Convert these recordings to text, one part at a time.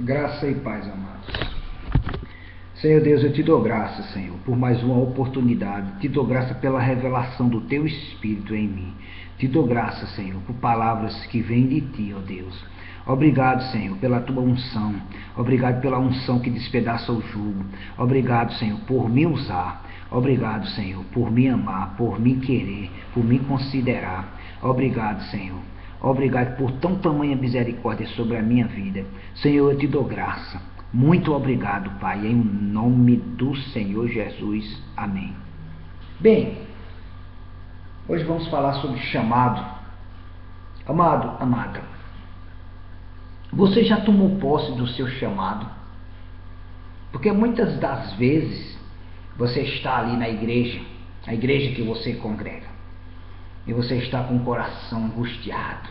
Graça e paz, amados. Senhor Deus, eu te dou graça, Senhor, por mais uma oportunidade. Te dou graça pela revelação do teu Espírito em mim. Te dou graça, Senhor, por palavras que vêm de ti, ó Deus. Obrigado, Senhor, pela tua unção. Obrigado pela unção que despedaça o jugo. Obrigado, Senhor, por me usar. Obrigado, Senhor, por me amar, por me querer, por me considerar. Obrigado, Senhor. Obrigado por tão tamanha misericórdia sobre a minha vida. Senhor, eu te dou graça. Muito obrigado, Pai, em nome do Senhor Jesus. Amém. Bem, hoje vamos falar sobre chamado. Amado, amada, você já tomou posse do seu chamado? Porque muitas das vezes você está ali na igreja, a igreja que você congrega, e você está com o coração angustiado,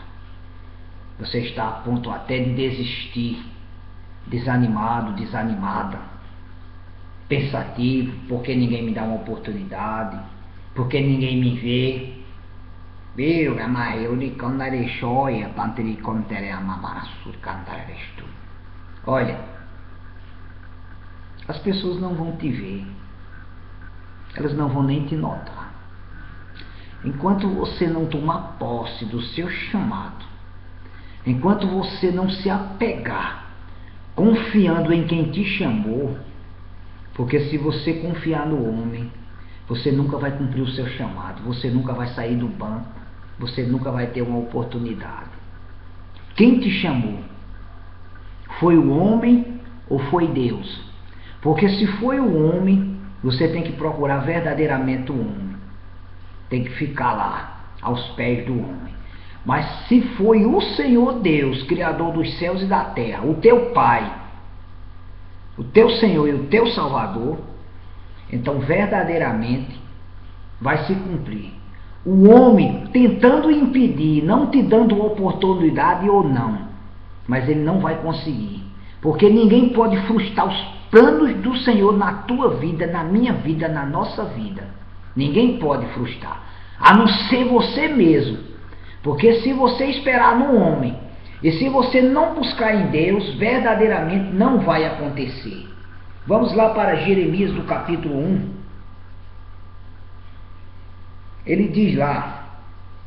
você está a ponto até de desistir, desanimado, desanimada, pensativo, porque ninguém me dá uma oportunidade, porque ninguém me vê. Olha, as pessoas não vão te ver, elas não vão nem te notar. Enquanto você não tomar posse do seu chamado, enquanto você não se apegar, confiando em quem te chamou, porque se você confiar no homem, você nunca vai cumprir o seu chamado, você nunca vai sair do banco, você nunca vai ter uma oportunidade. Quem te chamou? Foi o homem ou foi Deus? Porque se foi o homem, você tem que procurar verdadeiramente o homem. Tem que ficar lá, aos pés do homem. Mas se foi o Senhor Deus, Criador dos céus e da terra, o teu Pai, o teu Senhor e o teu Salvador, então verdadeiramente vai se cumprir. O homem tentando impedir, não te dando oportunidade ou não, mas ele não vai conseguir. Porque ninguém pode frustrar os planos do Senhor na tua vida, na minha vida, na nossa vida. Ninguém pode frustrar, a não ser você mesmo. Porque se você esperar no homem, e se você não buscar em Deus, verdadeiramente não vai acontecer. Vamos lá para Jeremias no capítulo 1. Ele diz lá,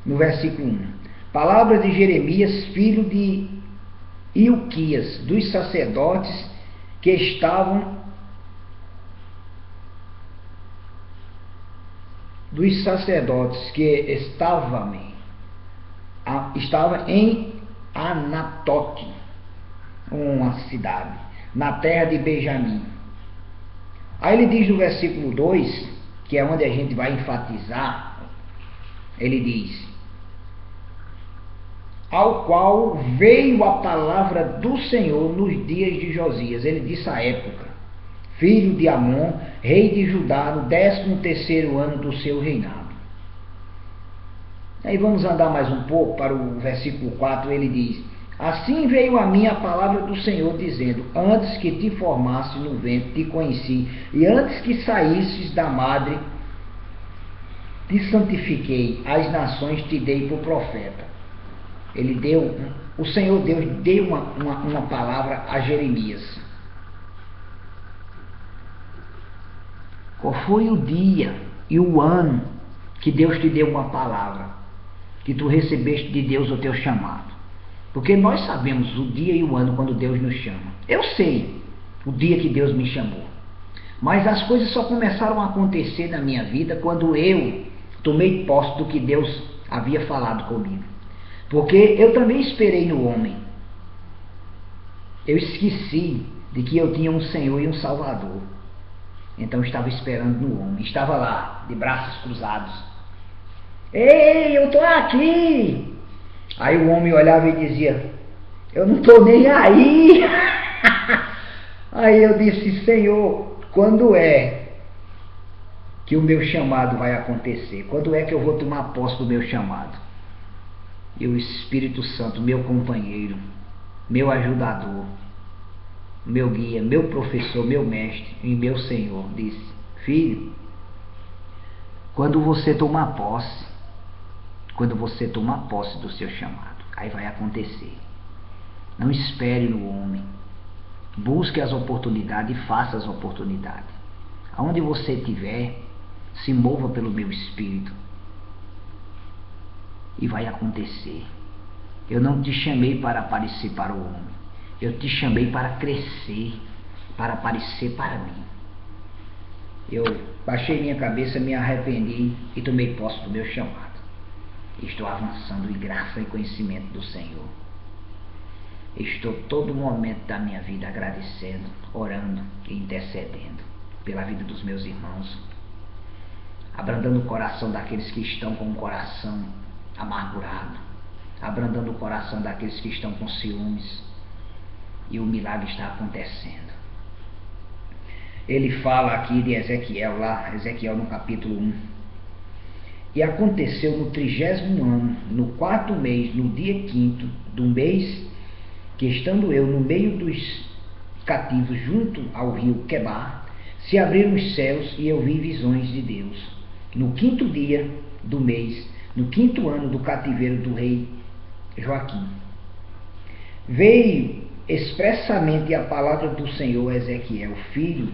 no versículo 1, palavras de Jeremias, filho de Ilquias, dos sacerdotes que estavam em Anatote, uma cidade, na terra de Benjamim. Aí ele diz no versículo 2, que é onde a gente vai enfatizar, ele diz, ao qual veio a palavra do Senhor nos dias de Josias. Ele disse à época, filho de Amon, rei de Judá, no 13º ano do seu reinado. Aí vamos andar mais um pouco para o versículo 4, ele diz, assim veio a mim a palavra do Senhor, dizendo, antes que te formasse no ventre, te conheci, e antes que saísses da madre, te santifiquei, as nações te dei por profeta. O Senhor Deus deu uma palavra a Jeremias. Qual foi o dia e o ano que Deus te deu uma palavra, que tu recebeste de Deus o teu chamado? Porque nós sabemos o dia e o ano quando Deus nos chama. Eu sei o dia que Deus me chamou, mas as coisas só começaram a acontecer na minha vida quando eu tomei posse do que Deus havia falado comigo. Porque eu também esperei no homem. Eu esqueci de que eu tinha um Senhor e um Salvador. Então eu estava esperando no homem. Estava lá, de braços cruzados. Ei, eu estou aqui! Aí o homem olhava e dizia, eu não estou nem aí! Aí eu disse, Senhor, quando é que o meu chamado vai acontecer? Quando é que eu vou tomar posse do meu chamado? E o Espírito Santo, meu companheiro, meu ajudador, meu guia, meu professor, meu mestre e meu Senhor, disse, filho, quando você tomar posse do seu chamado, aí vai acontecer. Não espere no homem, Busque as oportunidades e faça as oportunidades. Aonde você estiver, se mova pelo meu Espírito. E vai acontecer. Eu não te chamei para aparecer para o homem. Eu te chamei para crescer, para aparecer para mim. Eu baixei minha cabeça, me arrependi e tomei posse do meu chamado. Estou avançando em graça e conhecimento do Senhor. Estou todo momento da minha vida agradecendo, orando e intercedendo pela vida dos meus irmãos, abrandando o coração daqueles que estão com o coração amargurado, abrandando o coração daqueles que estão com ciúmes, e o milagre está acontecendo. Ele fala aqui de Ezequiel, lá, Ezequiel no capítulo 1. E aconteceu no 30º ano, no 4º mês, no dia 5º do mês, que estando eu no meio dos cativos, junto ao rio Quebar, se abriram os céus e eu vi visões de Deus. No 5º dia do mês, no 5º ano do cativeiro do rei Joaquim, veio expressamente a palavra do Senhor a Ezequiel, filho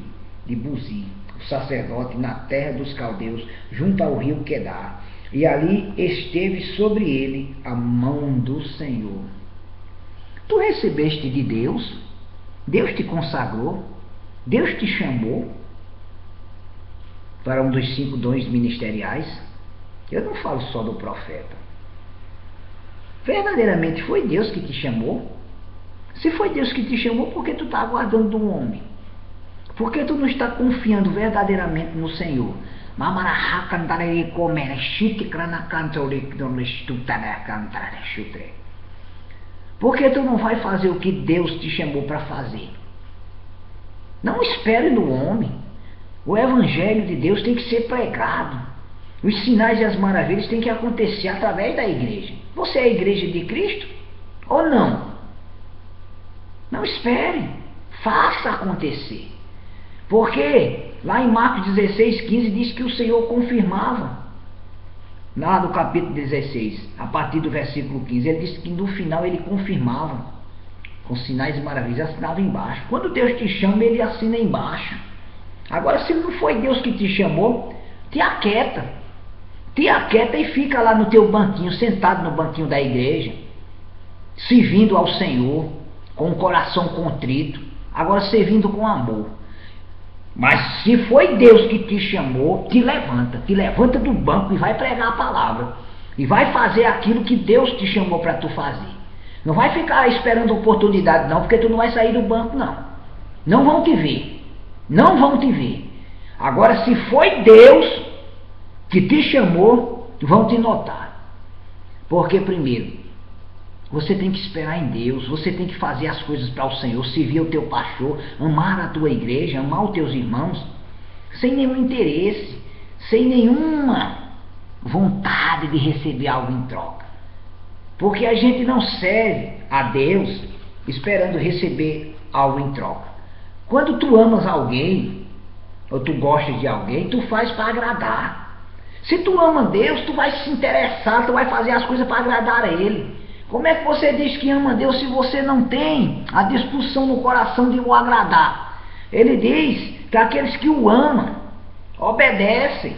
de Buzi, o sacerdote, na terra dos caldeus, junto ao rio Quedar, e ali esteve sobre ele a mão do Senhor. Tu recebeste de Deus, Deus te consagrou, Deus te chamou para um dos 5 dons ministeriais. Eu não falo só do profeta. Verdadeiramente foi Deus que te chamou? Se foi Deus que te chamou, por que tu está aguardando do homem? Por que tu não está confiando verdadeiramente no Senhor? Por que tu não vai fazer o que Deus te chamou para fazer? Não espere no homem. O Evangelho de Deus tem que ser pregado. Os sinais e as maravilhas têm que acontecer através da igreja. Você é a igreja de Cristo ou não? Não espere. Faça acontecer. Porque lá em Marcos 16:15 diz que o Senhor confirmava. Lá no capítulo 16, a partir do versículo 15, ele disse que no final ele confirmava com sinais e maravilhas, assinava embaixo. Quando Deus te chama, ele assina embaixo. Agora, se não foi Deus que te chamou, te aquieta. Te aquieta e fica lá no teu banquinho, sentado no banquinho da igreja, servindo ao Senhor, com o coração contrito, agora servindo com amor. Mas se foi Deus que te chamou, te levanta do banco e vai pregar a palavra. E vai fazer aquilo que Deus te chamou para tu fazer. Não vai ficar esperando oportunidade não, porque tu não vai sair do banco não. Não vão te ver. Não vão te ver. Agora, se foi Deus que te chamou, vão te notar. Porque primeiro, você tem que esperar em Deus, você tem que fazer as coisas para o Senhor, servir o teu pastor, amar a tua igreja, amar os teus irmãos, sem nenhum interesse, sem nenhuma vontade de receber algo em troca. Porque a gente não serve a Deus esperando receber algo em troca. Quando tu amas alguém, ou tu gostas de alguém, tu faz para agradar. Se tu ama Deus, tu vai se interessar, tu vai fazer as coisas para agradar a Ele. Como é que você diz que ama Deus se você não tem a disposição no coração de o agradar? Ele diz que aqueles que o amam, obedecem.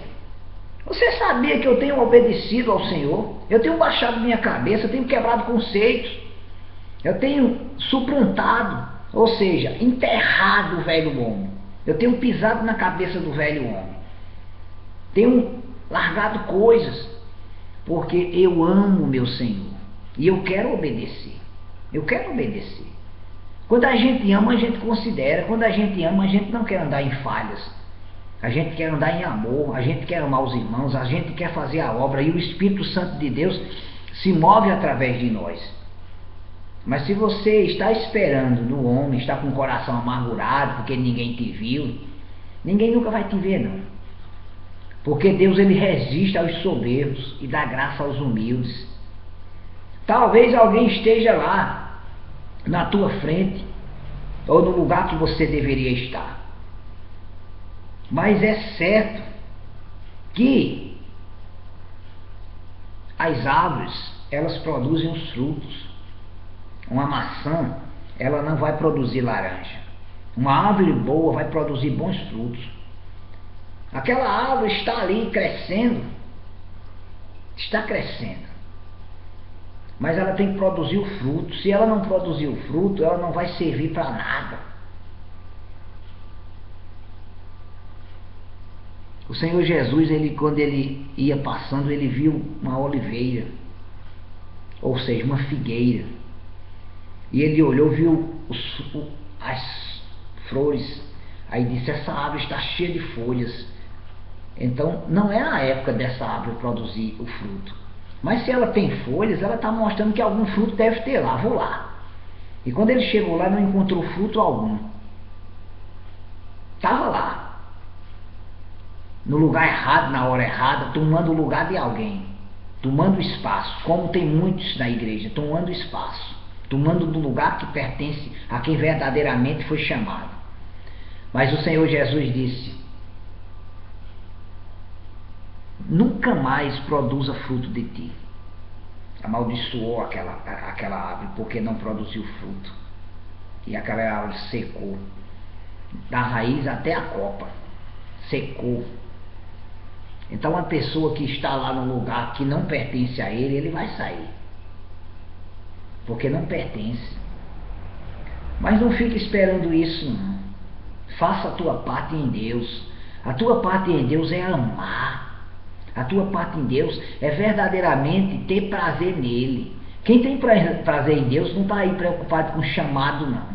Você sabia que eu tenho obedecido ao Senhor? Eu tenho baixado minha cabeça, eu tenho quebrado conceitos. Eu tenho suplantado, ou seja, enterrado o velho homem. Eu tenho pisado na cabeça do velho homem. Tenho largado coisas, porque eu amo o meu Senhor. E eu quero obedecer. Eu quero obedecer. Quando a gente ama, a gente considera. Quando a gente ama, a gente não quer andar em falhas. A gente quer andar em amor. A gente quer amar os irmãos. A gente quer fazer a obra. E o Espírito Santo de Deus se move através de nós. Mas se você está esperando no homem, está com o coração amargurado, porque ninguém te viu, ninguém nunca vai te ver, não. Porque Deus, ele resiste aos soberbos e dá graça aos humildes. Talvez alguém esteja lá, na tua frente, ou no lugar que você deveria estar. Mas é certo que as árvores, elas produzem os frutos. Uma maçã, ela não vai produzir laranja. Uma árvore boa vai produzir bons frutos. Aquela árvore está ali crescendo, está crescendo, mas ela tem que produzir o fruto. Se ela não produzir o fruto, ela não vai servir para nada. O Senhor Jesus, quando ele ia passando, ele viu uma oliveira, ou seja, uma figueira, e ele olhou, viu as flores, aí disse: essa árvore está cheia de folhas. Então não é a época dessa árvore produzir o fruto, mas se ela tem folhas, ela está mostrando que algum fruto deve ter lá. Vou lá. E quando ele chegou lá, não encontrou fruto algum. Estava lá, no lugar errado, na hora errada, tomando o lugar de alguém, tomando espaço, como tem muitos na igreja, tomando espaço, tomando do lugar que pertence a quem verdadeiramente foi chamado. Mas o Senhor Jesus disse: nunca mais produza fruto de ti. Amaldiçoou aquela árvore porque não produziu fruto, e aquela árvore secou, da raiz até a copa, secou. Então a pessoa que está lá no lugar que não pertence a ele vai sair, porque não pertence. Mas não fique esperando isso, não. Faça a tua parte em Deus. A tua parte em Deus é amar. A tua parte em Deus é verdadeiramente ter prazer nele. Quem tem prazer em Deus não está aí preocupado com chamado, não.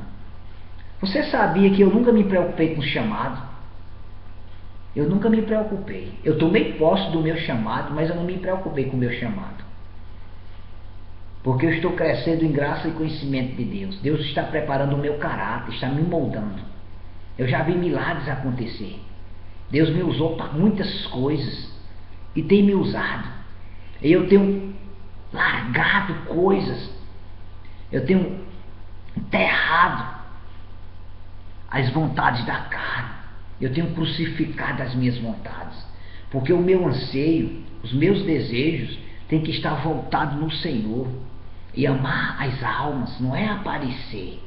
Você sabia que eu nunca me preocupei com chamado? Eu nunca me preocupei. Eu tomei posse do meu chamado, mas eu não me preocupei com o meu chamado. Porque eu estou crescendo em graça e conhecimento de Deus. Deus está preparando o meu caráter, está me moldando. Eu já vi milagres acontecer. Deus me usou para muitas coisas e tem me usado. E eu tenho largado coisas. Eu tenho enterrado as vontades da carne. Eu tenho crucificado as minhas vontades. Porque o meu anseio, os meus desejos têm que estar voltados no Senhor. E amar as almas não é aparecer.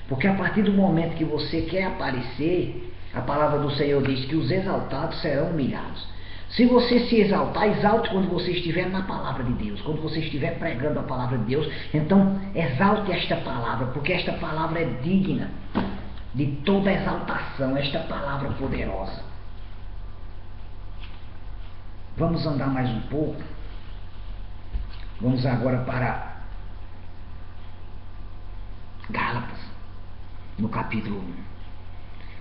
Porque a partir do momento que você quer aparecer, a palavra do Senhor diz que os exaltados serão humilhados. Se você se exaltar, exalte quando você estiver na palavra de Deus, quando você estiver pregando a palavra de Deus. Então exalte esta palavra, porque esta palavra é digna de toda exaltação, esta palavra poderosa. Vamos andar mais um pouco. Vamos agora para Gálatas, no capítulo 1.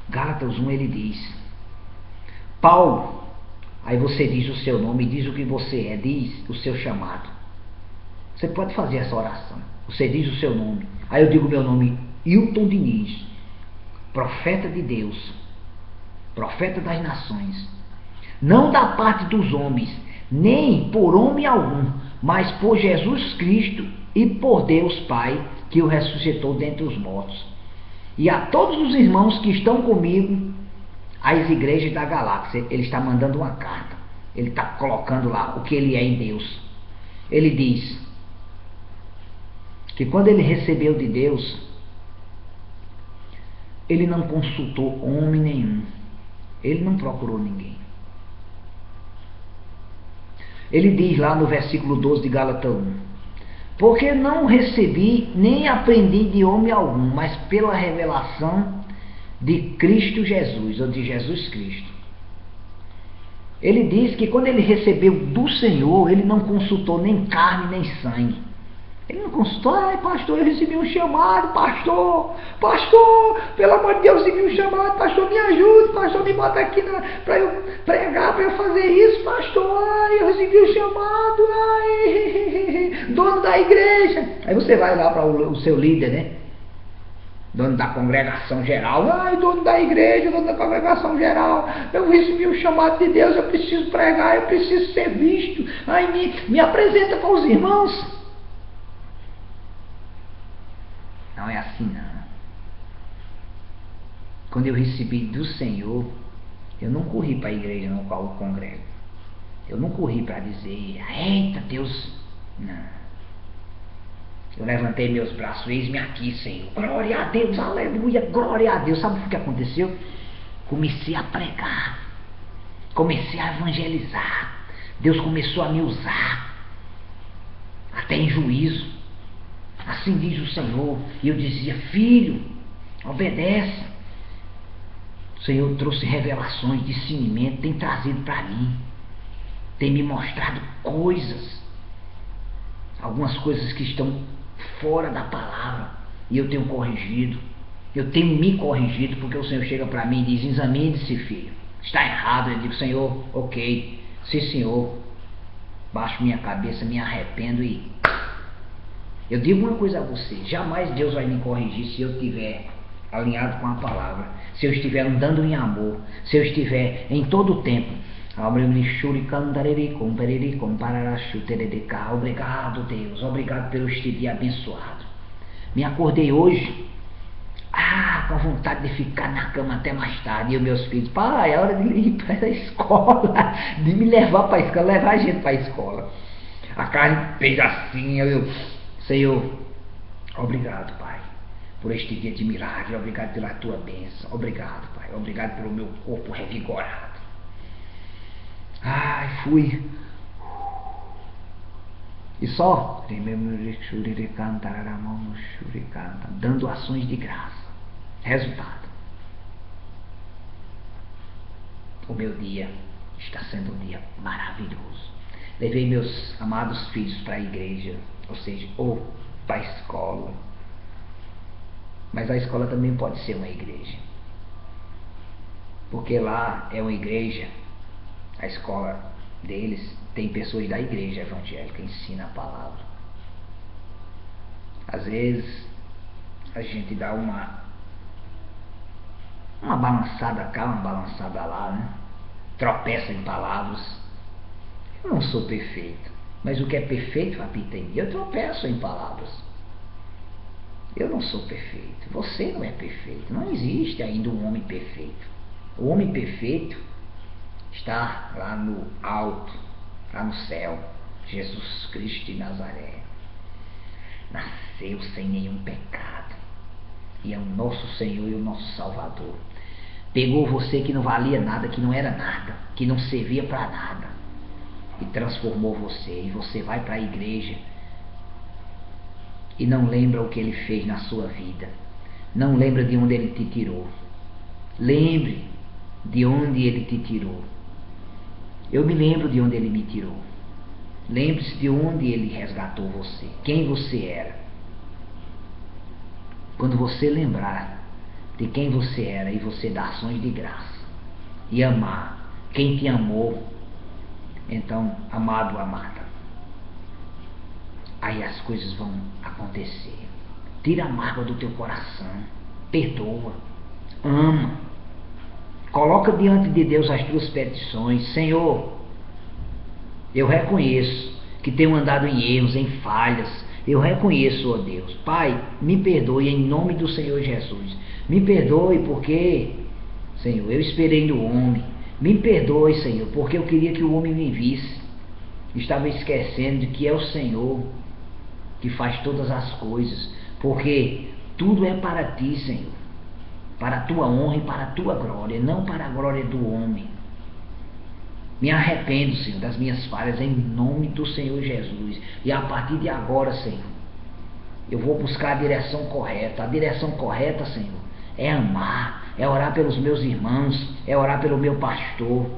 Gálatas 1, ele diz: Paulo, aí você diz o seu nome, diz o que você é, diz o seu chamado. Você pode fazer essa oração. Você diz o seu nome. Aí eu digo meu nome: Hilton Diniz, profeta de Deus, profeta das nações, não da parte dos homens, nem por homem algum, mas por Jesus Cristo e por Deus Pai, que o ressuscitou dentre os mortos. E a todos os irmãos que estão comigo, às igrejas da galáxia. Ele está mandando uma carta. Ele está colocando lá o que ele é em Deus. Ele diz que quando ele recebeu de Deus, ele não consultou homem nenhum. Ele não procurou ninguém. Ele diz lá no versículo 12 de Gálatas 1: porque não recebi nem aprendi de homem algum, mas pela revelação de Cristo Jesus, ou de Jesus Cristo. Ele diz que quando ele recebeu do Senhor, ele não consultou nem carne nem sangue. Ele não consultou: ai pastor, eu recebi um chamado, pastor, pelo amor de Deus, eu recebi um chamado, pastor, me ajude, pastor, me bota aqui para eu pregar, para eu fazer isso, pastor, ai, eu recebi um chamado, ai, dono da igreja. Aí você vai lá para o seu líder, né? Dono da congregação geral: ai, dono da igreja, dono da congregação geral, eu recebi um chamado de Deus, eu preciso pregar, eu preciso ser visto, ai, me apresenta para os irmãos. Não é assim, não. Quando eu recebi do Senhor, eu não corri para a igreja no qual eu congrego. Eu não corri para dizer: eita Deus, não. Eu levantei meus braços, eis-me aqui, Senhor. Glória a Deus, aleluia, glória a Deus. Sabe o que aconteceu? Comecei a pregar, comecei a evangelizar. Deus começou a me usar, até em juízo. Assim diz o Senhor. E eu dizia: filho, obedece. O Senhor trouxe revelações, discernimento, tem trazido para mim, tem me mostrado coisas, algumas coisas que estão fora da palavra, e eu tenho corrigido, eu tenho me corrigido, porque o Senhor chega para mim e diz: examine-se, filho, está errado. Eu digo: Senhor, ok, sim, Senhor. Baixo minha cabeça, me arrependo. E eu digo uma coisa a você: jamais Deus vai me corrigir se eu estiver alinhado com a palavra, se eu estiver andando em amor, se eu estiver em todo o tempo. Obrigado, Deus, obrigado pelo este dia abençoado. Me acordei hoje, com vontade de ficar na cama até mais tarde. E os meus filhos: pai, é hora de ir para a escola, de me levar para a escola, levar a gente para a escola. A carne fez assim, Senhor, obrigado, Pai, por este dia de milagre, obrigado pela tua bênção, obrigado, Pai, obrigado pelo meu corpo revigorado. Fui. E só dando ações de graça. Resultado: o meu dia está sendo um dia maravilhoso. Levei meus amados filhos para a igreja, ou seja, ou para a escola. Mas a escola também pode ser uma igreja, porque lá é uma igreja. A escola deles tem pessoas da igreja evangélica que ensinam a palavra. Às vezes a gente dá uma balançada cá, uma balançada lá, né? Tropeça em palavras. Eu não sou perfeito, mas o que é perfeito habita em mim. Eu tropeço em palavras. Eu não sou perfeito, você não é perfeito. Não existe ainda um homem perfeito. O homem perfeito está lá no alto, lá no céu. Jesus Cristo de Nazaré nasceu sem nenhum pecado e é o nosso Senhor e o nosso Salvador. Pegou você que não valia nada, que não era nada, que não servia para nada, e transformou você. E você vai para a igreja e não lembra o que Ele fez na sua vida, não lembra de onde Ele te tirou. Lembre de onde Ele te tirou. Eu me lembro de onde Ele me tirou. Lembre-se de onde Ele resgatou você, quem você era. Quando você lembrar de quem você era e você dar ações de graça e amar quem te amou, então, amado, amada, aí as coisas vão acontecer. Tira a mágoa do teu coração, perdoa, ama, coloca diante de Deus as tuas petições. Senhor, eu reconheço que tenho andado em erros, em falhas. Eu reconheço, ó Deus. Pai, me perdoe em nome do Senhor Jesus. Me perdoe porque, Senhor, eu esperei no homem. Me perdoe, Senhor, porque eu queria que o homem me visse. Estava esquecendo de que é o Senhor que faz todas as coisas, porque tudo é para ti, Senhor, para a tua honra e para a tua glória, não para a glória do homem. Me arrependo, Senhor, das minhas falhas em nome do Senhor Jesus. E a partir de agora, Senhor, eu vou buscar a direção correta. A direção correta, Senhor, é amar, é orar pelos meus irmãos, é orar pelo meu pastor,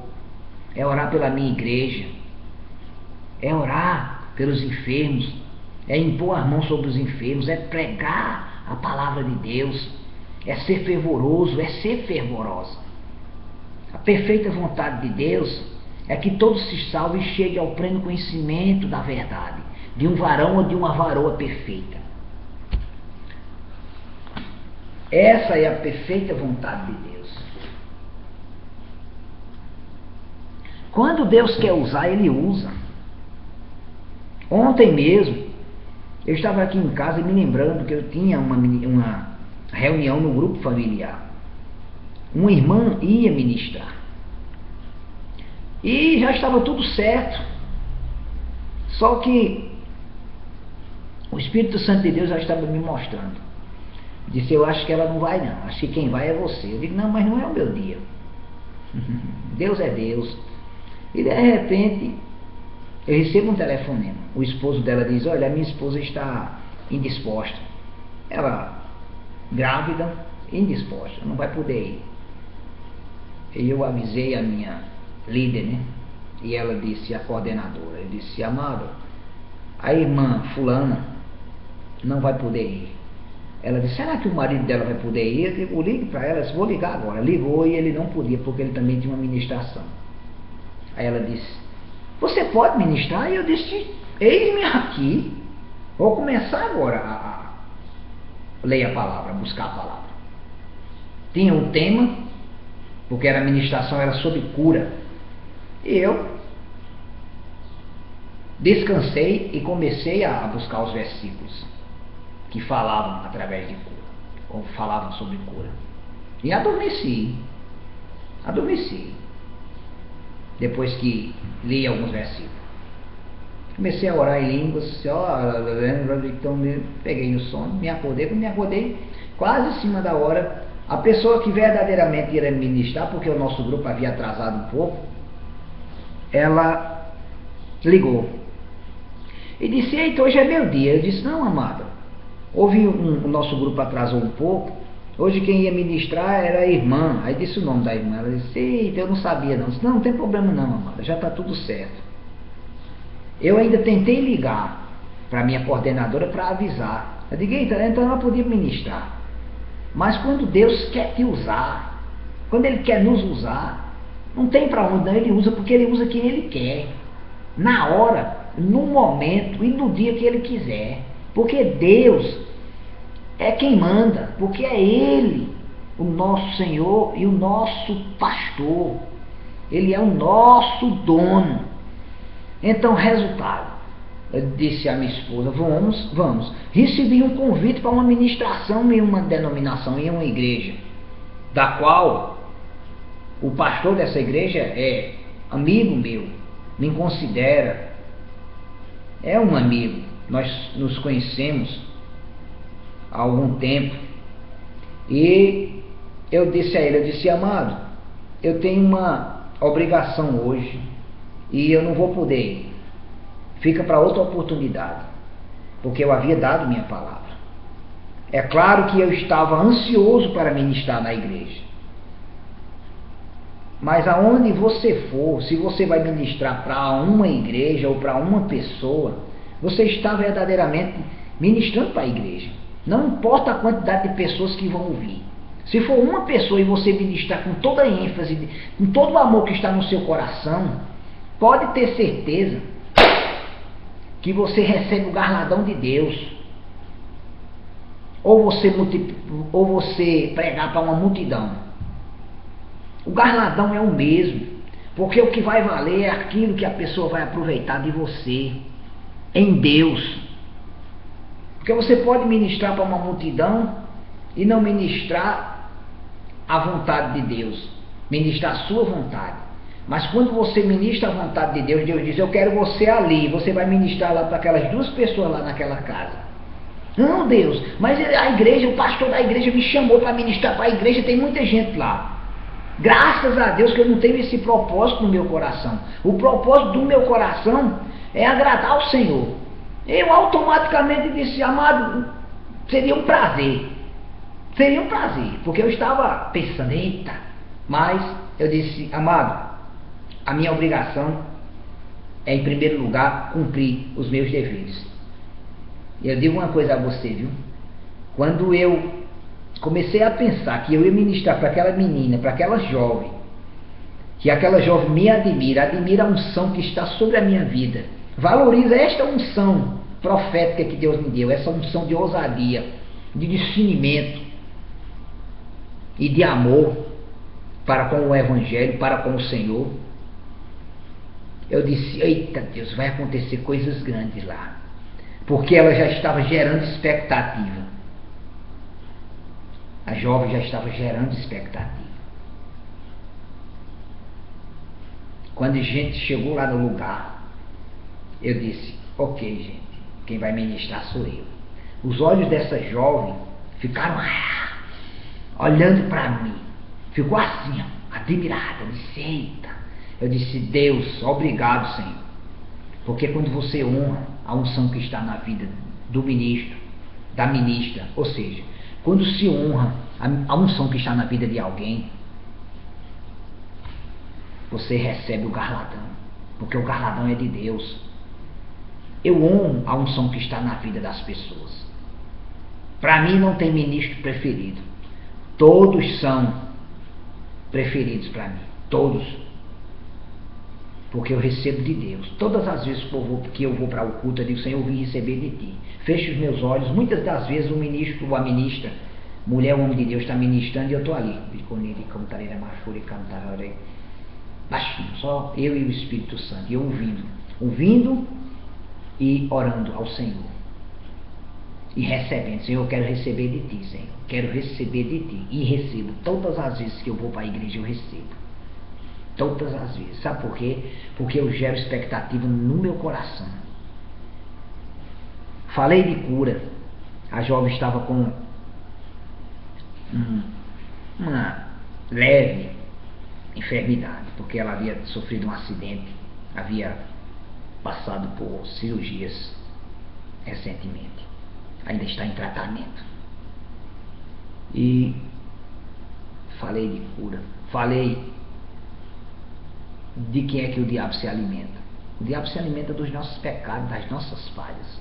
é orar pela minha igreja, é orar pelos enfermos, é impor as mãos sobre os enfermos, é pregar a palavra de Deus, é ser fervoroso, é ser fervorosa. A perfeita vontade de Deus é que todos se salvem e cheguem ao pleno conhecimento da verdade, de um varão ou de uma varoa perfeita. Essa é a perfeita vontade de Deus. Quando Deus quer usar, Ele usa. Ontem mesmo, eu estava aqui em casa e me lembrando que eu tinha uma reunião no grupo familiar. Uma irmã ia ministrar. E já estava tudo certo. Só que O Espírito Santo de Deus já estava me mostrando. Disse, eu acho que ela não vai não, acho que quem vai é você. Eu digo, não, mas não é o meu dia. Deus é Deus. E de repente, eu recebo um telefonema. O esposo dela diz, olha, a minha esposa está indisposta. Ela, grávida, indisposta, não vai poder ir. E eu avisei a minha líder, né? E ela disse, a coordenadora, eu disse, amado, a irmã fulana não vai poder ir. Ela disse, será que o marido dela vai poder ir? Eu digo, ligue para ela, vou ligar agora. Ligou e ele não podia, porque ele também tinha uma ministração. Aí ela disse, você pode ministrar? E eu disse, eis-me aqui, vou começar agora a ler a palavra, a buscar a palavra. Tinha um tema, porque a ministração era sobre cura. E eu descansei e comecei a buscar os versículos que falavam através de cura, ou falavam sobre cura. E adormeci. Depois que li alguns versículos. Comecei a orar em línguas, então peguei no sono, me acordei quase em cima da hora. A pessoa que verdadeiramente ia ministrar, porque o nosso grupo havia atrasado um pouco, ela ligou e disse, eita, hoje é meu dia. Eu disse, não, amada, o nosso grupo atrasou um pouco, hoje quem ia ministrar era a irmã. Aí disse o nome da irmã, ela disse, eita, eu não sabia não. Eu disse, não tem problema não, amada, já está tudo certo. Eu ainda tentei ligar para a minha coordenadora para avisar. Eu digo, eita, então ela podia ministrar. Mas quando Deus quer te usar, quando Ele quer nos usar, não tem para onde não, Ele usa, porque Ele usa quem Ele quer, na hora, no momento e no dia que Ele quiser, porque Deus é quem manda, porque é Ele o nosso Senhor e o nosso pastor, Ele é o nosso dono. Então, resultado, eu disse à minha esposa, vamos. Recebi um convite para uma ministração em uma denominação, em uma igreja, da qual o pastor dessa igreja é amigo meu, me considera, é um amigo, nós nos conhecemos há algum tempo. E eu disse a ele, eu disse, amado, eu tenho uma obrigação hoje e eu não vou poder ir, fica para outra oportunidade, porque eu havia dado minha palavra. É claro que eu estava ansioso para ministrar na igreja, mas aonde você for, se você vai ministrar para uma igreja ou para uma pessoa, você está verdadeiramente ministrando para a igreja. Não importa a quantidade de pessoas que vão ouvir. Se for uma pessoa e você ministrar com toda a ênfase, com todo o amor que está no seu coração, pode ter certeza que você recebe o galardão de Deus. Ou você pregar para uma multidão, o galardão é o mesmo, porque o que vai valer é aquilo que a pessoa vai aproveitar de você, em Deus. Porque você pode ministrar para uma multidão e não ministrar a vontade de Deus, ministrar a sua vontade. Mas quando você ministra a vontade de Deus, Deus diz, eu quero você ali, você vai ministrar lá para aquelas duas pessoas lá naquela casa. Não, Deus, mas a igreja, o pastor da igreja me chamou para ministrar para a igreja, tem muita gente lá. Graças a Deus que eu não tenho esse propósito no meu coração. O propósito do meu coração é agradar ao Senhor. Eu automaticamente disse, amado, seria um prazer, porque eu estava pensando, eita, mas eu disse, amado, a minha obrigação é, em primeiro lugar, cumprir os meus deveres. E eu digo uma coisa a você, viu? Quando eu comecei a pensar que eu ia ministrar para aquela menina, para aquela jovem, que aquela jovem me admira a unção que está sobre a minha vida, valoriza esta unção profética que Deus me deu, essa unção de ousadia, de discernimento e de amor para com o Evangelho, para com o Senhor. Eu disse, eita Deus, vai acontecer coisas grandes lá, porque ela já estava gerando expectativa. A jovem já estava gerando expectativa. Quando a gente chegou lá no lugar, eu disse, ok gente, Quem vai ministrar sou eu. Os olhos dessa jovem ficaram olhando para mim. Ficou assim, admirada. Disse, eita. Eu disse, Deus, obrigado, Senhor. Porque quando você honra a unção que está na vida do ministro, da ministra, ou seja, quando se honra a unção que está na vida de alguém, você recebe o galardão, porque o galardão é de Deus. Eu honro a unção que está na vida das pessoas. Para mim não tem ministro preferido. Todos são preferidos para mim, todos. Porque eu recebo de Deus. Todas as vezes que eu vou para o culto, eu digo, Senhor, eu vim receber de Ti. Fecho os meus olhos. Muitas das vezes o ministro ou a ministra, mulher ou homem de Deus, está ministrando e eu estou ali. Baixinho, só eu e o Espírito Santo. E eu ouvindo e orando ao Senhor. E recebendo. Senhor, eu quero receber de Ti, Senhor. Quero receber de Ti. E recebo. Todas as vezes que eu vou para a igreja, eu recebo. Todas as vezes. Sabe por quê? Porque eu gero expectativa no meu coração. Falei de cura. A jovem estava com uma leve enfermidade, porque ela havia sofrido um acidente, havia passado por cirurgias recentemente. Ainda está em tratamento. E falei de cura. Falei de quem é que o diabo se alimenta. O diabo se alimenta dos nossos pecados, das nossas falhas.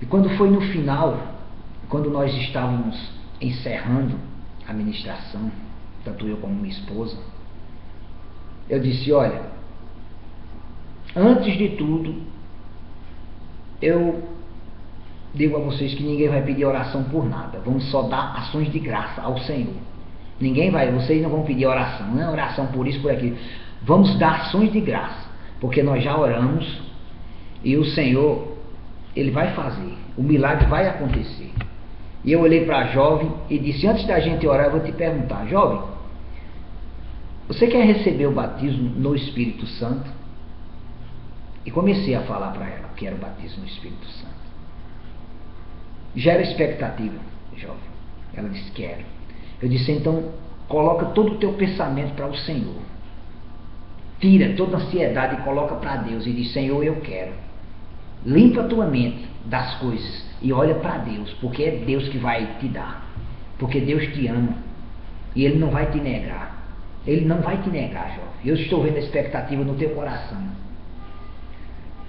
E quando foi no final, quando nós estávamos encerrando a ministração, tanto eu como minha esposa, eu disse, olha, antes de tudo, eu digo a vocês que ninguém vai pedir oração por nada. Vamos só dar ações de graça ao Senhor. Ninguém vai, vocês não vão pedir oração, não é oração por isso, por aquilo. Vamos dar ações de graça, porque nós já oramos e o Senhor, Ele vai fazer, o milagre vai acontecer. E eu olhei para a jovem e disse, antes da gente orar, eu vou te perguntar, jovem, você quer receber o batismo no Espírito Santo? E comecei a falar para ela que era o batismo no Espírito Santo. Gera expectativa, jovem. Ela disse, quero. Eu disse, então, coloca todo o teu pensamento para o Senhor. Tira toda a ansiedade e coloca para Deus. E diz, Senhor, eu quero. Limpa a tua mente das coisas e olha para Deus, porque é Deus que vai te dar. Porque Deus te ama. E Ele não vai te negar. Ele não vai te negar, jovem. Eu estou vendo a expectativa no teu coração.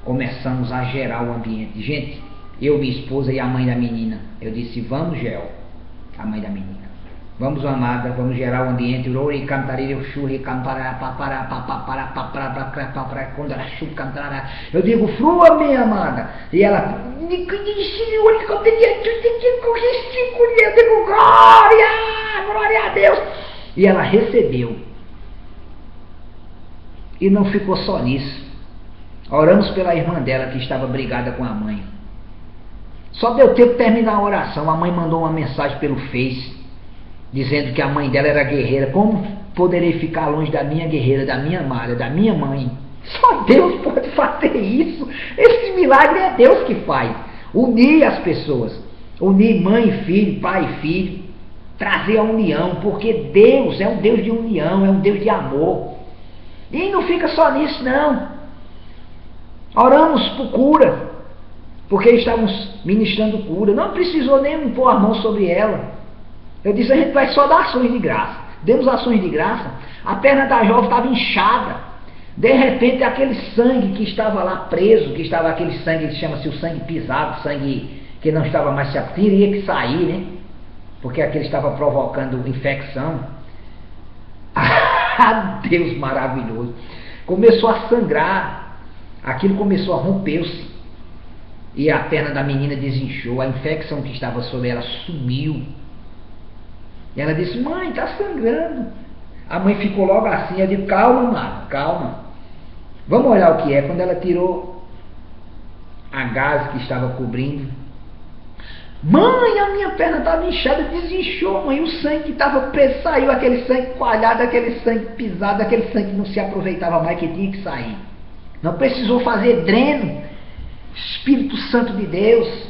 Começamos a gerar o ambiente. Gente, eu, minha esposa e a mãe da menina. Eu disse, vamos, Gel, a mãe da menina. Vamos, amada, vamos gerar o ambiente. Eu digo, flua, minha amada. E ela, eu digo, glória a Deus. E ela recebeu. E não ficou só nisso. Oramos pela irmã dela que estava brigada com a mãe. Só deu tempo de terminar a oração. A mãe mandou uma mensagem pelo Face, dizendo que a mãe dela era guerreira. Como poderei ficar longe da minha guerreira, da minha amada, da minha mãe? Só Deus pode fazer isso. Esse milagre é Deus que faz. Unir as pessoas. Unir mãe e filho, pai e filho. Trazer a união. Porque Deus é um Deus de união, é um Deus de amor. E não fica só nisso, não. Oramos por cura. Porque estávamos ministrando cura. Não precisou nem impor a mão sobre ela. Eu disse, a gente vai só dar ações de graça. Demos ações de graça. A perna da jovem estava inchada. De repente, aquele sangue que estava lá preso, que estava aquele sangue que chama-se o sangue pisado, sangue que não estava mais se aplicando, teria que sair, né? Porque aquele estava provocando infecção. Ah, Deus maravilhoso. Começou a sangrar. Aquilo começou a romper-se. E a perna da menina desinchou. A infecção que estava sobre ela sumiu. E ela disse, mãe, está sangrando. A mãe ficou logo assim. Eu disse, calma, amado, calma. Vamos olhar o que é. Quando ela tirou a gaze que estava cobrindo. Mãe, a minha perna estava inchada, desinchou, mãe. O sangue que estava preso saiu. Aquele sangue coalhado, aquele sangue pisado, aquele sangue que não se aproveitava mais, que tinha que sair. Não precisou fazer dreno. Espírito Santo de Deus.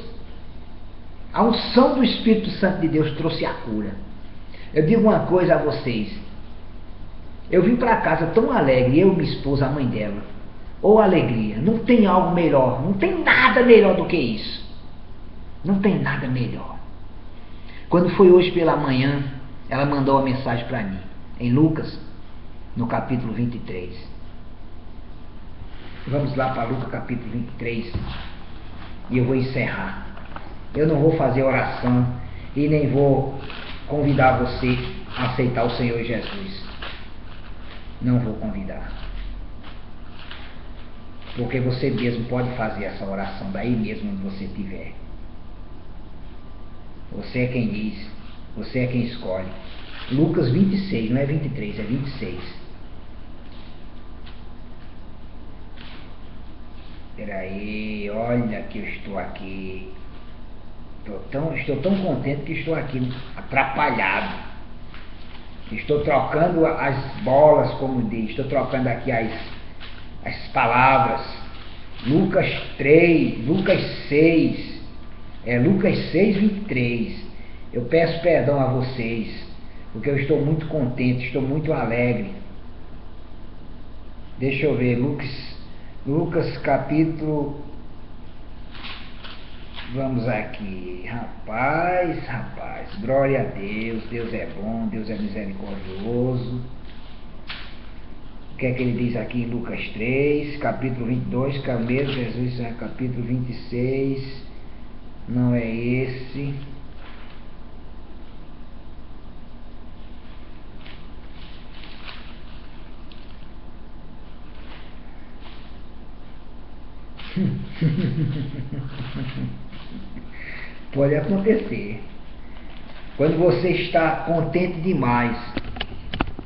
A unção do Espírito Santo de Deus trouxe a cura. Eu digo uma coisa a vocês. Eu vim para casa tão alegre, eu, minha esposa, a mãe dela. Ou alegria. Não tem algo melhor. Não tem nada melhor do que isso. Não tem nada melhor. Quando foi hoje pela manhã, ela mandou uma mensagem para mim. Em Lucas, no capítulo 23. Vamos lá para Lucas capítulo 23. E eu vou encerrar. Eu não vou fazer oração e nem vou convidar você a aceitar o Senhor Jesus. Não vou convidar. Porque você mesmo pode fazer essa oração daí mesmo onde você estiver. Você é quem diz. Você é quem escolhe. Lucas 26, não é 23, é 26. Peraí, olha que eu estou aqui. Estou tão contente que estou aqui atrapalhado. Estou trocando as bolas, como diz. Estou trocando aqui as palavras. Lucas 3, Lucas 6. Lucas 6, 23. Eu peço perdão a vocês, porque eu estou muito contente, estou muito alegre. Deixa eu ver, Lucas capítulo... Vamos aqui, rapaz, glória a Deus, Deus é bom, Deus é misericordioso. O que é que ele diz aqui em Lucas 3, capítulo 22, que é o mesmo Jesus, capítulo 26, não é esse. Pode acontecer. Quando você está contente demais,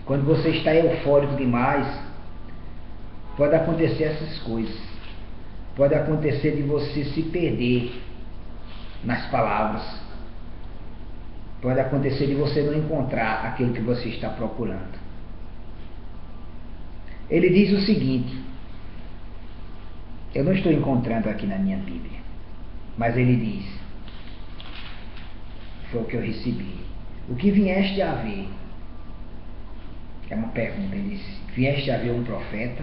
quando você está eufórico demais, pode acontecer essas coisas. Pode acontecer de você se perder nas palavras. Pode acontecer de você não encontrar aquilo que você está procurando. Ele diz o seguinte, eu não estou encontrando aqui na minha Bíblia, mas ele diz, foi o que eu recebi. O que vieste a ver? É uma pergunta. Ele diz, vieste a ver um profeta?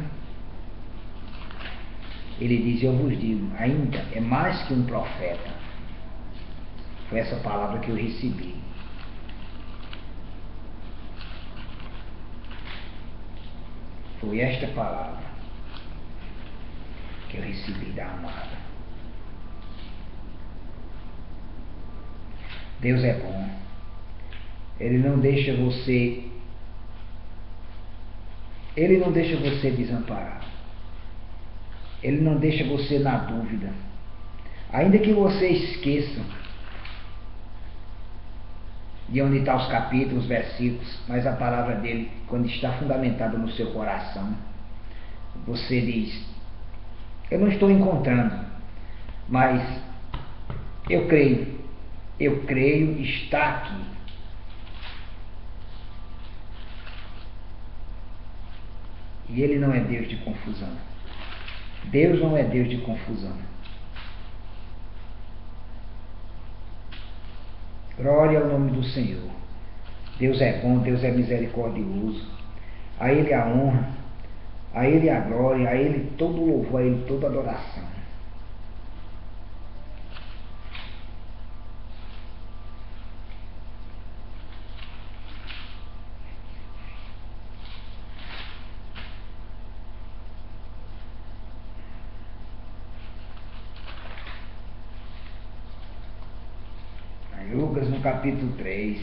Ele diz, eu vos digo, ainda é mais que um profeta. Foi essa palavra que eu recebi. Foi esta palavra que eu recebi da amada. Deus é bom. Ele não deixa você desamparado. Ele não deixa você na dúvida. Ainda que você esqueça de onde estão os capítulos, os versículos, mas a palavra dele, quando está fundamentada no seu coração, você diz, eu não estou encontrando, mas eu creio, está aqui. E ele não é Deus de confusão. Deus não é Deus de confusão. Glória ao nome do Senhor. Deus é bom, Deus é misericordioso. A Ele a honra, a Ele a glória, a Ele todo o louvor, a Ele toda a adoração. Lucas no capítulo 3.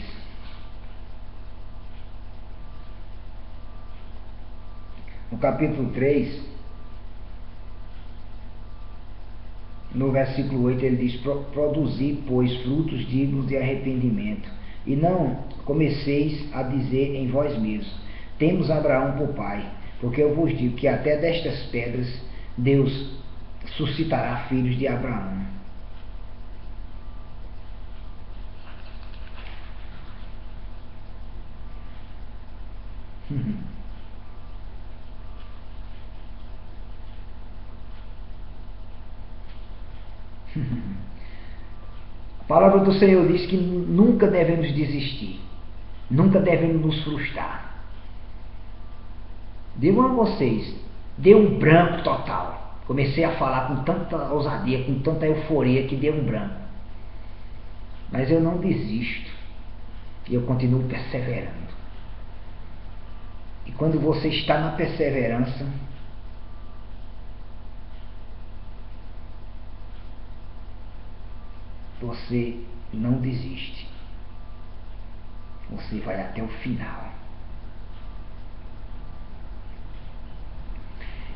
No capítulo 3, no versículo 8, ele diz, produzi, pois, frutos dignos de arrependimento, e não comeceis a dizer em vós mesmos, temos Abraão por pai, porque eu vos digo que até destas pedras Deus suscitará filhos de Abraão. A palavra do Senhor diz que nunca devemos desistir, nunca devemos nos frustrar. Digo a vocês, deu um branco total. Comecei a falar com tanta ousadia, com tanta euforia, que deu um branco. Mas eu não desisto, e eu continuo perseverando. E quando você está na perseverança, você não desiste. Você vai até o final.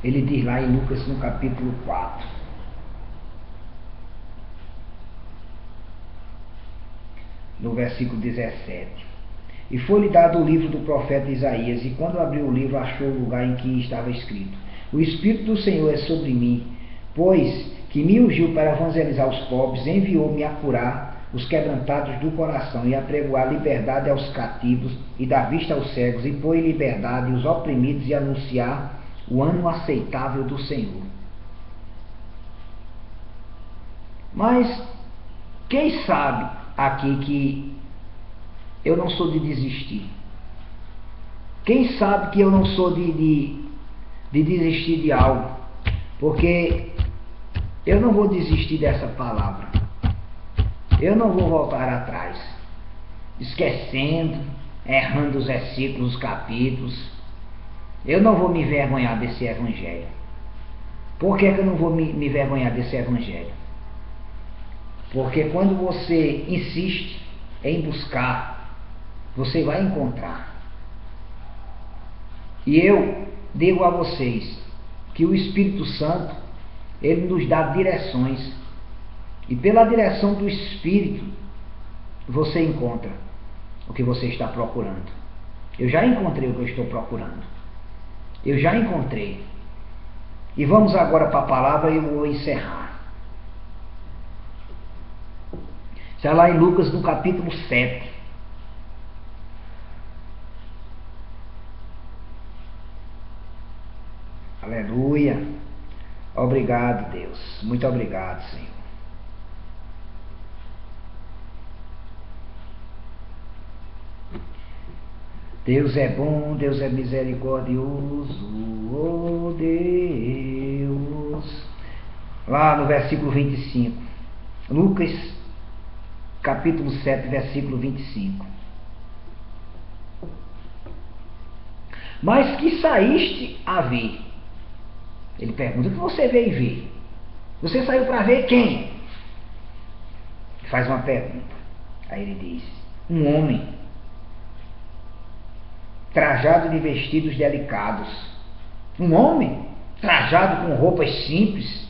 Ele diz lá em Lucas, no capítulo 4, no versículo 17: E foi-lhe dado o livro do profeta Isaías, e quando abriu o livro, achou o lugar em que estava escrito: O Espírito do Senhor é sobre mim, pois que me ungiu para evangelizar os pobres, enviou-me a curar os quebrantados do coração, e a pregoar liberdade aos cativos, e dar vista aos cegos, e pôr em liberdade os oprimidos, e anunciar o ano aceitável do Senhor. Mas quem sabe aqui que eu não sou de desistir? Quem sabe que eu não sou de desistir de algo? Porque eu não vou desistir dessa palavra. Eu não vou voltar atrás, esquecendo, errando os versículos, os capítulos. Eu não vou me envergonhar desse evangelho. Por que eu não vou me envergonhar desse evangelho? Porque quando você insiste em buscar, você vai encontrar. E eu digo a vocês que o Espírito Santo, ele nos dá direções. E pela direção do Espírito, você encontra o que você está procurando. Eu já encontrei o que eu estou procurando. Eu já encontrei. E vamos agora para a palavra e eu vou encerrar. Está lá em Lucas, no capítulo 7. Aleluia. Obrigado, Deus. Muito obrigado, Senhor. Deus é bom, Deus é misericordioso, oh Deus. Lá no versículo 25. Lucas, capítulo 7, versículo 25. Mas que saíste a ver? Ele pergunta: o que você veio ver? Você saiu para ver quem? Ele faz uma pergunta. Aí ele diz: um homem trajado de vestidos delicados. Um homem trajado com roupas simples,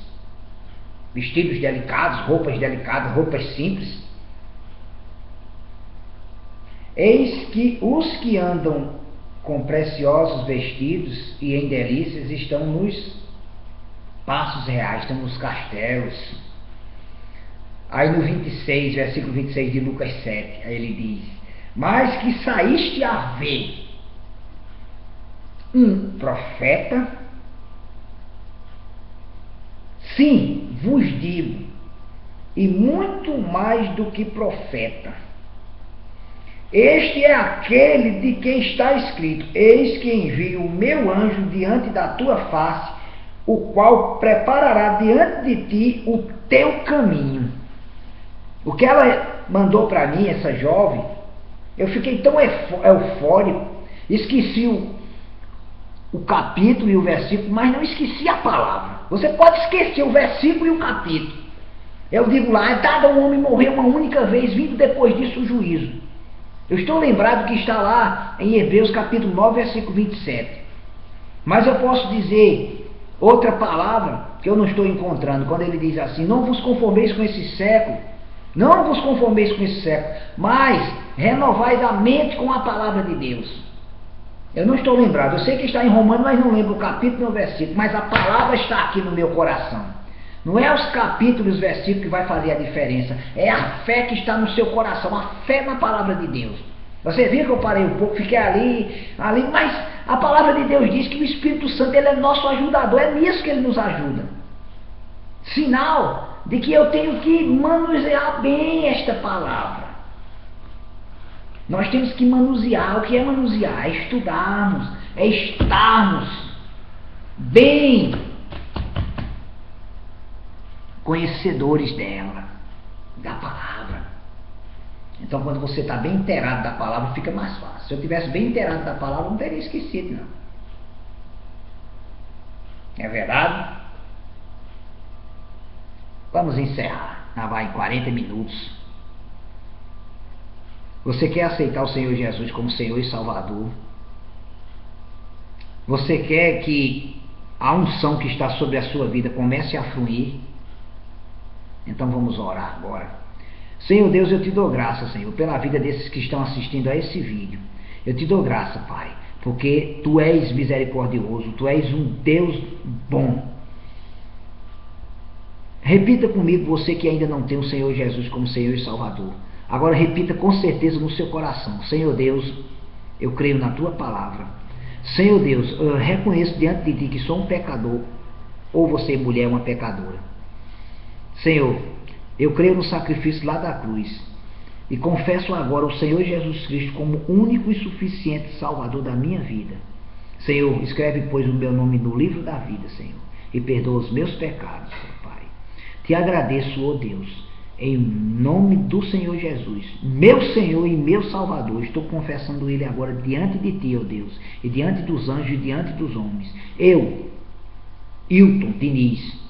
vestidos delicados, roupas simples. Eis que os que andam com preciosos vestidos e em delícias estão nos paços reais, estão nos castelos. Aí no 26, versículo 26 de Lucas 7, aí ele diz: mas que saíste a ver um profeta? Sim, vos digo, e muito mais do que profeta. Este é aquele de quem está escrito: eis que envio o meu anjo diante da tua face, o qual preparará diante de ti o teu caminho. O que ela mandou para mim, essa jovem, eu fiquei tão eufórico, esqueci o capítulo e o versículo, mas não esqueci a palavra. Você pode esquecer o versículo e o capítulo. Eu digo lá: é dado ao homem morrer uma única vez, vindo depois disso o juízo. Eu estou lembrado que está lá em Hebreus capítulo 9, versículo 27. Mas eu posso dizer outra palavra que eu não estou encontrando, quando ele diz assim: não vos conformeis com esse século, não vos conformeis com esse século, mas renovais a mente com a palavra de Deus. Eu não estou lembrado, eu sei que está em Romanos, mas não lembro o capítulo e o versículo, mas a palavra está aqui no meu coração. Não é os capítulos e os versículos que vai fazer a diferença, é a fé que está no seu coração, a fé na palavra de Deus. Você viu que eu parei um pouco, fiquei ali, mas a palavra de Deus diz que o Espírito Santo, ele é nosso ajudador, é nisso que ele nos ajuda. Sinal de que eu tenho que manusear bem esta palavra. Nós temos que manusear. O que é manusear? É estudarmos, é estarmos bem conhecedores dela, da palavra. Então, quando você está bem inteirado da palavra, fica mais fácil. Se eu tivesse bem inteirado da palavra, não teria esquecido, não. É verdade? Vamos encerrar. Já vai 40 minutos. Você quer aceitar o Senhor Jesus como Senhor e Salvador? Você quer que a unção que está sobre a sua vida comece a fluir? Então vamos orar agora. Senhor Deus, eu te dou graça, Senhor, pela vida desses que estão assistindo a esse vídeo. Eu te dou graça, Pai, porque Tu és misericordioso, Tu és um Deus bom. Repita comigo, você que ainda não tem o Senhor Jesus como Senhor e Salvador. Agora repita com certeza no seu coração: Senhor Deus, eu creio na Tua palavra. Senhor Deus, eu reconheço diante de Ti que sou um pecador, ou você, mulher, é uma pecadora. Senhor, eu creio no sacrifício lá da cruz e confesso agora o Senhor Jesus Cristo como único e suficiente Salvador da minha vida. Senhor, escreve, pois, o meu nome no livro da vida, Senhor, e perdoa os meus pecados, Pai. Te agradeço, ó Deus, em nome do Senhor Jesus, meu Senhor e meu Salvador. Estou confessando Ele agora diante de Ti, ó Deus, e diante dos anjos e diante dos homens. Eu, Hilton Diniz,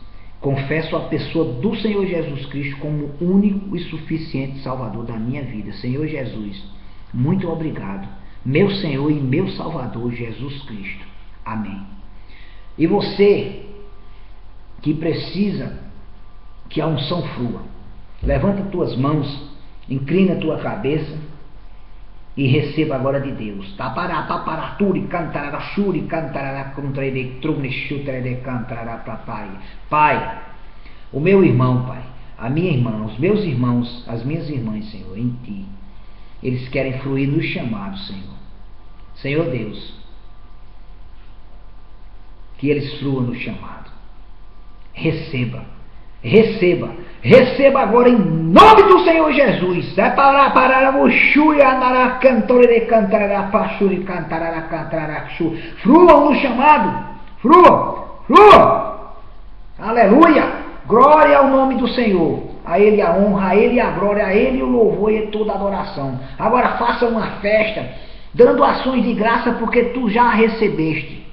confesso a pessoa do Senhor Jesus Cristo como único e suficiente Salvador da minha vida. Senhor Jesus, muito obrigado, meu Senhor e meu Salvador Jesus Cristo. Amém. E você que precisa que a unção flua, levanta tuas mãos, inclina tua cabeça e receba agora de Deus. Tapará, paparaturi, cantará, shuri, cantará, contrare, trune, chutere, cantará, papai. Pai, o meu irmão, Pai, a minha irmã, os meus irmãos, as minhas irmãs, Senhor, em Ti, eles querem fluir no chamado, Senhor. Senhor Deus, que eles fluam no chamado. Receba, receba, receba agora em nome do Senhor Jesus. É para o xuri andará cantore de cantará pachuri cantará cantará xu. Fluam no chamado, fluam, fluam. Aleluia, glória ao nome do Senhor. A Ele a honra, a Ele a glória, a Ele o louvor e toda a adoração. Agora faça uma festa, dando ações de graça porque tu já a recebeste.